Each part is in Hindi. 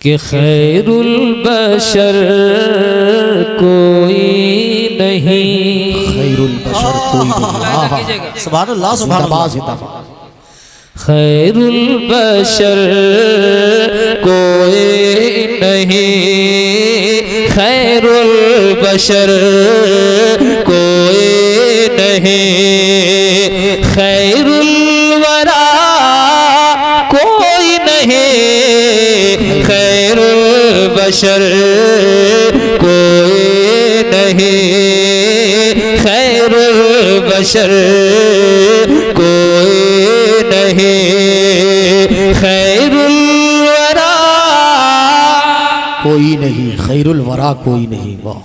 कि खैरुल बशर कोई नहीं, खैरुल बशर कोई नहीं। सुभान अल्लाह सुभान अल्लाह। खैरुल बशर कोई नहीं, खैरुल बशर कोई नहीं, खैरुल वरा कोई नहीं, खैरुल बशर कोई नहीं, खैरुल बशर कोई नहीं, खैरुल वरा कोई नहीं, खैरुल वरा कोई नहीं। वाह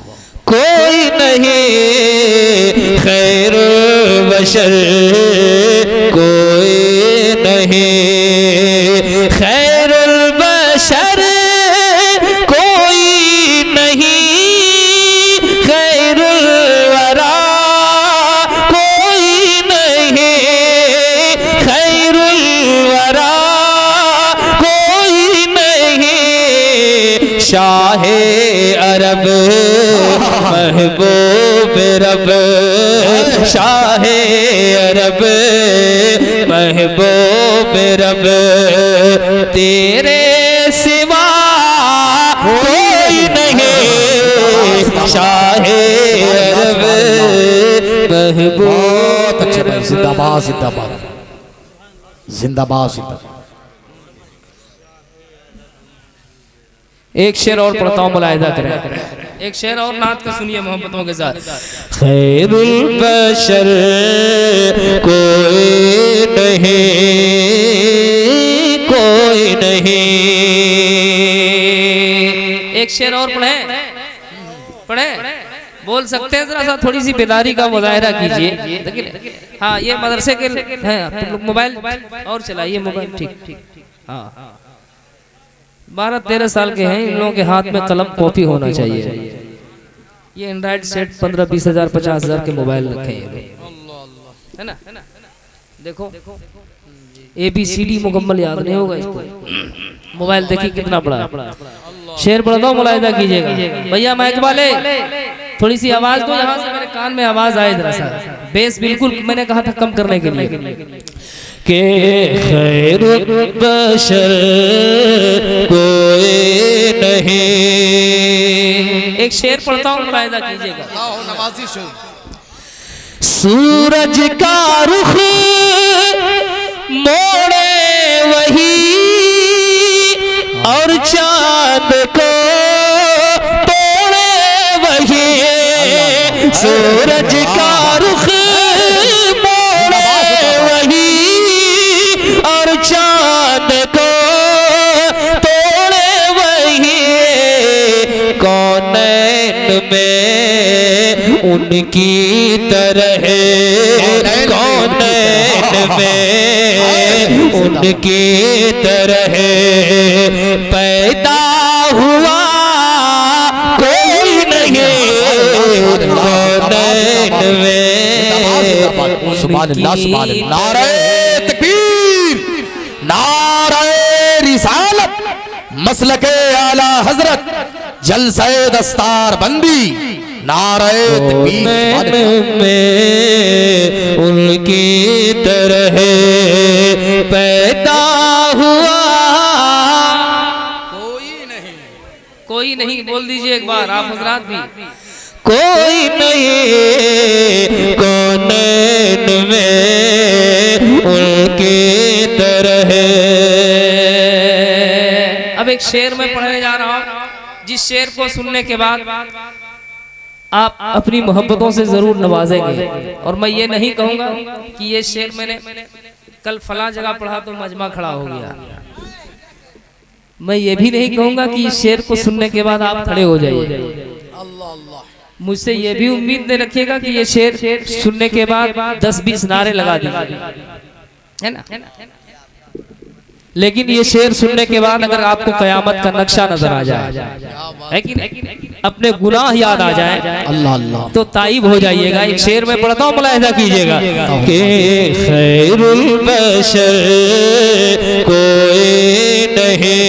कोई नहीं, खैरुल बशर कोई नहीं, खैरुल बशर कोई नहीं, खैरुल वरा कोई नहीं, खैरुल वरा कोई नहीं, शाहे अरब महबूब रब, शाहे अरब महबूब रब, तेरे सिवा कोई नहीं, शाहे अरब महबूब। अच्छा भाई, जिंदाबाद जिंदाबाद जिंदाबाद जिंदाबाद। एक शेर और पढ़ता हूँ, मुलाहिजा करें। एक शेर और नात का सुनिए मोहब्बतों के साथ। खैरुल बशर कोई नहीं, कोई नहीं। एक शेर और पढ़े बोल सकते हैं, जरा सा थोड़ी सी बेदारी का मुजाहिरा कीजिए। हाँ, ये मदरसे के हैं, मोबाइल और चलाइए मोबाइल। ठीक, हाँ 12-13 साल के हैं, इन लोगों के हाथ में कलम कॉपी होना चाहिए। ये एंड्रॉइड सेट 15-20 हजार 50 हजार के मोबाइल रखे हैं, है ना। देखो ABCD मुकम्मल याद नहीं होगा इसको। मोबाइल देखिए कितना बड़ा। शेर पढ़ता हूँ, मुलाहिजा कीजिएगा। भैया माइक वाले थोड़ी सी आवाज दो, यहाँ से मेरे कान में आवाज आए जरा सा। बेस बिल्कुल मैंने कहा था कम करने के लिए। के खैरुल बशर कोई नहीं। एक शेर पढ़ता हूँ, मुलाहिजा कीजिएगा। सूरज का रुख मोड़े वही, और चांद को तोड़े वही, सूरज का रुख चांद को तोड़े वही, कौनैन में उनकी तरह, कौनैन में उनकी तरह पैदा हुआ कोई नहीं, कौनैन में। सुभान अल्लाह सुभान अल्लाह। नारे तकबीर, नारे रिसालत, मसलके आला हजरत, जलसे दस्तार बंदी, नारे तकबीर। में उनकी तरह पैदा हुआ कोई नहीं। बोल दीजिए एक बार आप हजरात भी। कोई नहीं, कौनैन में उनकी तरह। अब एक शेर में पढ़ने जा रहा हूँ, जिस शेर को सुनने के बाद आप अपनी मोहब्बतों से जरूर नवाजेंगे। और मैं ये नहीं कहूँगा कि ये शेर मैंने कल फला जगह पढ़ा तो मजमा खड़ा हो गया। मैं ये भी नहीं कहूँगा कि इस शेर को सुनने के बाद आप खड़े हो जाइए। मुझसे ये भी उम्मीद नहीं रखिएगा कि ये शेर सुनने के बाद 10-20 नारे लगा दीजिए, है ना। लेकिन ये शेर सुनने के बाद अगर आपको कयामत का नक्शा नजर आ जाए, है कि नहीं, अपने गुनाह याद आ जाए, अल्लाह अल्लाह, तो ताइब हो जाइएगा। एक शेर में पढ़ता हूँ, मुलाहिजा कीजिएगा कि खैरुल बशर कोई नहीं,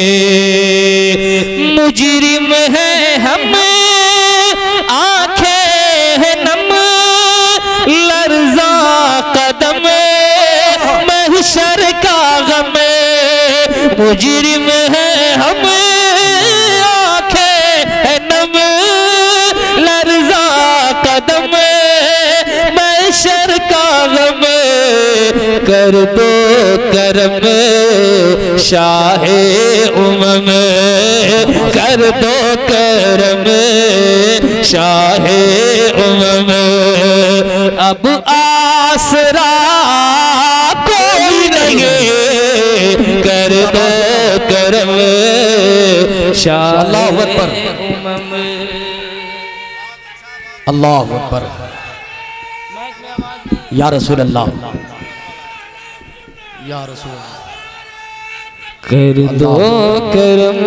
मुजरिम है हम, आंखें हैं नम, लर्जा कदम, महशर का गम, मुजरिम है हम, आंखें हैं नम, लर्जा कदम, महशर का गम, कर दो करम शाहे उमम, कर दो करम शाहे उमम, अब आसरा कोई नहीं, कर दो करम शाहे अल्लाहु अकबर, उमम। अल्लाहु अकबर, या रसूल अल्लाह, या रसूल अल्लाह, कर दो करम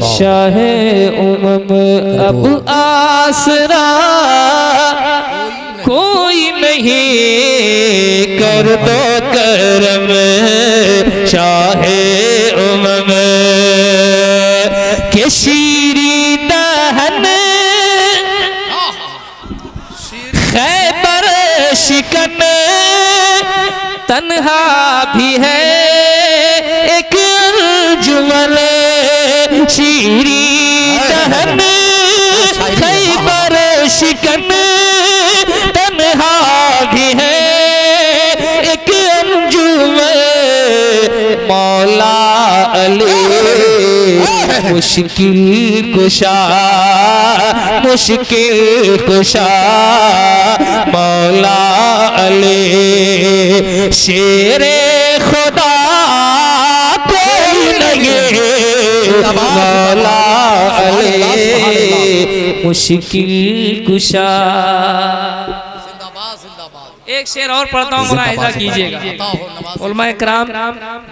शाहे उमम, अब आसरा कोई नहीं, कर दो करम शाहे उमम, के शीरी दहन खैबर शिकन, तन्हा भी है एक अर्जुमन, शीरी दहन खैबर शिकन, तन्हा भी है एक अंजुमन, मौला अली मुश्किल कुशा, मुश्किल कुशा, मौला अली शेरे खुदा कोई नहीं, मौला अली मुश्किल कुशा। एक शेर और पढ़ता हूँ, मुलाहिजा कीजिएगा, उलमाए किराम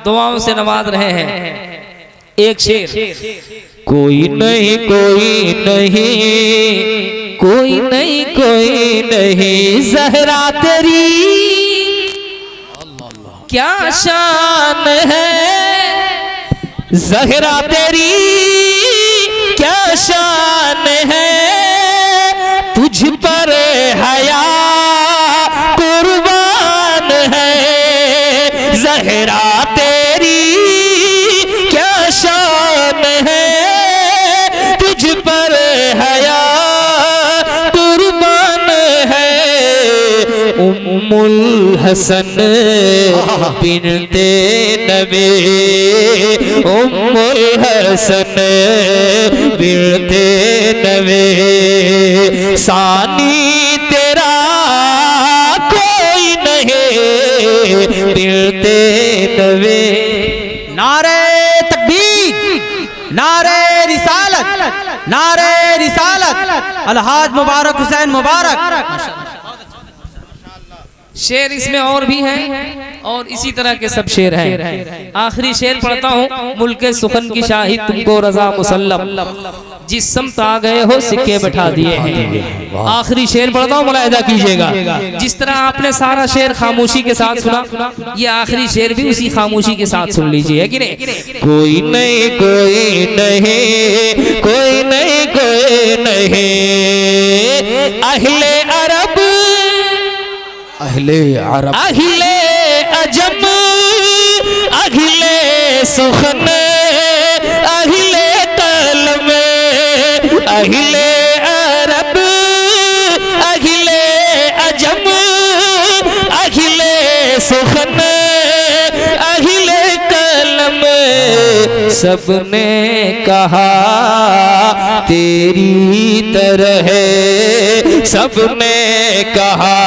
दुआओं से नवाज रहे हैं। एक शेर, कोई नहीं कोई नहीं, कोई नहीं कोई नहीं, ज़हरा तेरी क्या शान है, ज़हरा तेरी क्या शान है, तुझ पर हया कुर्बान है, ज़हरा तेरी क्या शान है, तुझ पर हया कुर्बान है, उम्मुल हसन बिनते नबी, उम्मुल हसन बिनते नबी, सानी तेरा कोई नहीं, बिनते नबी। नारे तकबीर, नारे रिसालत, नारे रिसालत, अलहाज मुबारक हुसैन मुबारक। शेर इसमें और भी हैं और इसी तरह के सब शेर हैं। आखिरी शेर पढ़ता हूँ, मुल्के सुखन की शाही तुमको रजा मुसल्लम, जिस समत आ गए हो सिक्के बैठा दिए हैं। आखिरी शेर पढ़ता हूँ, मुलाहिजा कीजिएगा। जिस तरह आपने सारा शेर खामोशी के साथ सुना, ये आखिरी शेर भी उसी खामोशी के साथ सुन लीजिए, है कि नहीं। कोई नहीं कोई नहीं, कोई नहीं कोई नहीं, अहले अरब अहले अरब, अहले अजम, अहले सुखन, अहले कलम, अहले अरब, अहले अजम, अहले सुखन, अहले कलम, सबने कहा तेरी तरह, सबने कहा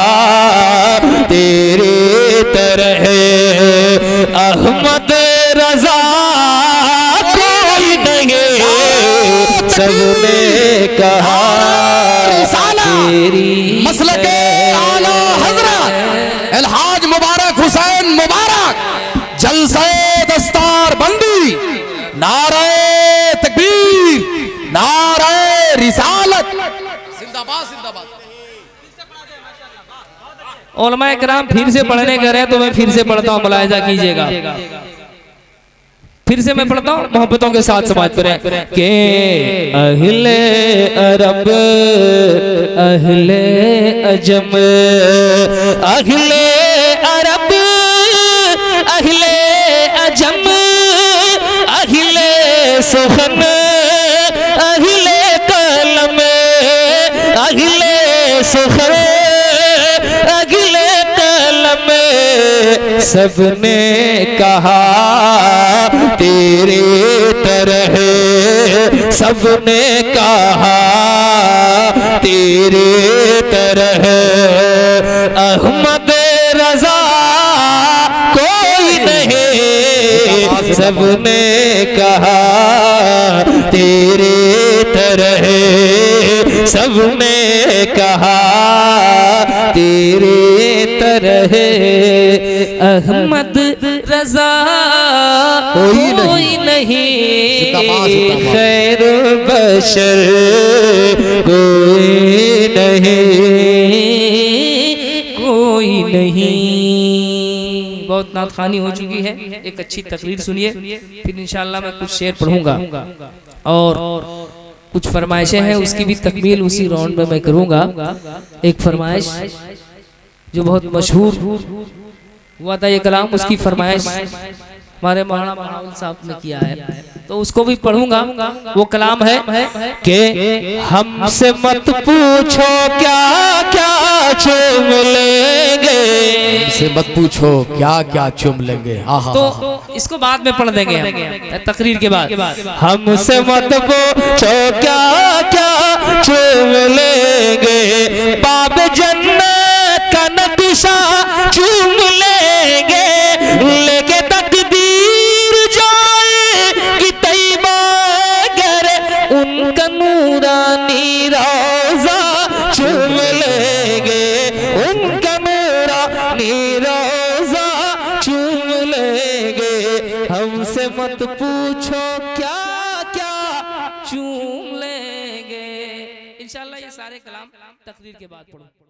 तेरे तरह, अहमद रजा कोई नहीं, सबने कहा तेरी मसलके आला हजरत अलहाज मुबारक हुसैन मुबारक, जलसे रिसालत। उलमा इकराम फिर से पढ़ने कह रहे हैं तो मैं फिर से पढ़ता हूँ, मुलाहिजा कीजिएगा। फिर से मैं पढ़ता हूँ, मोहब्बतों के साथ समाज करें के अहले अरब अहले अजम अहले अरब अहले अजम अहले सुखन अहले कलम अहले सुखन अगले कलम सबने कहा तेरे तरह, सबने कहा तेरे तरह। अहमद रजा कोई नहीं, सबने कहा तेरे तरह, सबने कहा तेरे तरह। अहमद रजा कोई नहीं, खैर बशर कोई नहीं, कोई नहीं। बहुत नात खानी हो चुकी है, एक अच्छी तकरीर सुनिए, फिर इंशाअल्लाह मैं कुछ शेर पढ़ूंगा और कुछ फरमाइशें हैं, उसकी भी तकमील उसी राउंड में मैं करूंगा। एक फरमाइश जो बहुत मशहूर हुआ था ये कलाम, उसकी फरमाइश हमारे मौलाना महाउल साहब ने किया है, तो उसको भी पढ़ूंगा। वो कलाम है कि हमसे मत पूछो क्या क्या चुम लेंगे, हमसे मत पूछो क्या क्या चुम लेंगे। तो इसको बाद में पढ़ देंगे हम तकरीर के बाद। हमसे मत पूछो क्या क्या चुम लेंगे, बाब जन्नत का नक्शा चूम लेंगे, लेके तकदीर जाए कि तैयबा गर उनका नूरानी रोज़ा चूम लेंगे, उनका नूरानी रोज़ा चूम लेंगे। हमसे मत पूछो क्या क्या चूम लेंगे। इंशाअल्लाह ये सारे कलाम तकरीर के बाद पढ़ो।